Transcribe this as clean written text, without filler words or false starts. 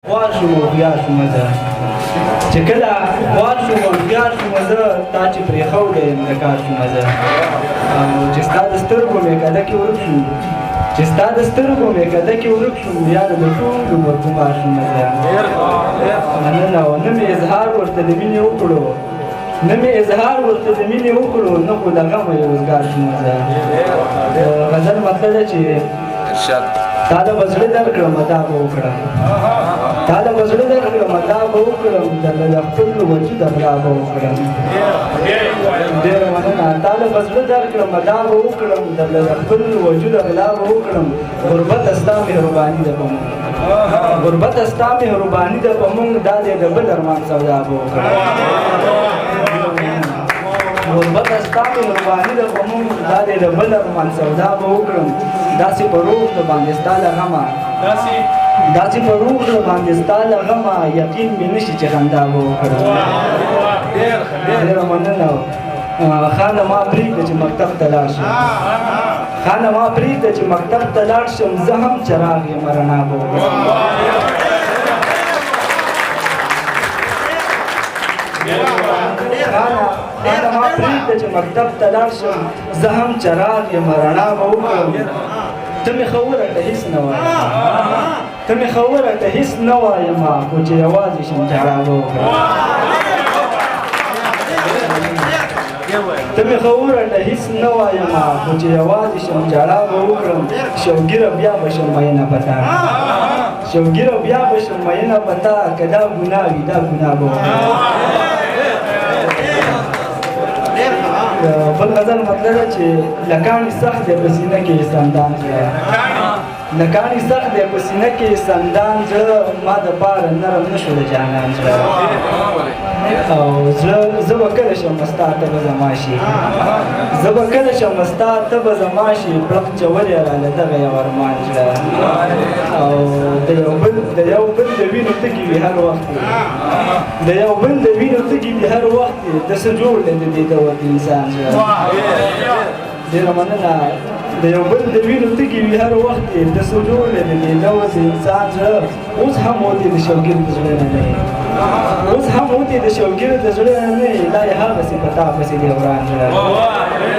خوار شوم او هوښیار شومه زه چې کله خوار شوم او هوښیار شومه زه تا چې پرېښودی یم د کار شومه زه او چې ستا د سترګو میکده کې ورک شوم چې ستا د سترګو میکده کې ورک شوم یاره د ټول عمر ګمار شومه زه مننه او نه مې اظهار ورته د مینې وکړو نه مې اظهار ورته د مینې وکړو نه خو د غمه یې روزګار شومه زه د غزل مطلب ده چې تا له به زړه درکړم دا به وکړم تا له به زړه درکړم دا به وکړم درله د خپل وجود غلا به وکړم ډېره مننه تا له به زړه درکړم دا به وکړم درله د خپل وجود غلا به وکړم غربته ستا مهرباني ده په موږ غربته ستا مهرباني ده په موږ دا دی د بل ارمان سودا به وکړم غربته ستا مهرباني ده په موږ دا دی د بل ارمان سودا به وکړم داسې په روح د باندې ستا له غمه داسې په روح د باندې ستا له غمه یقین مې نشي چې خندا به وکړم ډېره مننه خانه ما پرېږده چې مکتب ته لاړ شم خانه ما پرېږده چې مکتب ته لاړ شم زه هم چراغ یم رڼا به وکړم خانه ما پرېږده چې مکتب ته لاړ شم زه هم چراغ یم رڼا به وکړم ته مې خبره ته هېڅ نه وایم ته مې خبره ته هېڅ نه وایم خو چې یوازې شم ژړا به وکړم ته مې خبره ته هېڅ نه وایم خو چې یوازې شم ژړا به وکړم شوګیره بیا به شم مینه په تا شوګیره بیا به شم مینه په تا که دا ګناه وي دا ګناه به وکړم بل غزل مطلب ده چې لکاڼي سخت دی په سینه کې سندان زړه لکاڼي سخت دی په سینه کې سندان زړه ما دپاره نرم نه شو د جانان زړه او زړه زه به کله شم ستا ته به زما شي زه به کله شم ستا ته به زما شي پړق چولی راله دغه یو ارمان زړه او د یو بل د وینو تږي وي هر وخت د یو بل د وینو تږي وي هر وخت د څه جوړ دی د دې ډول انسان زړه ډېره مننه د یو بل د وینو تږي وي هر وخت د څه جوړ دی د دې ډول انسان زړه اوس هم وتی د شوګیر د زړه نه دی اوس هم وتی د شوګیر د زړه نه دی دا یې هغسې په تا پسې دی وران زړه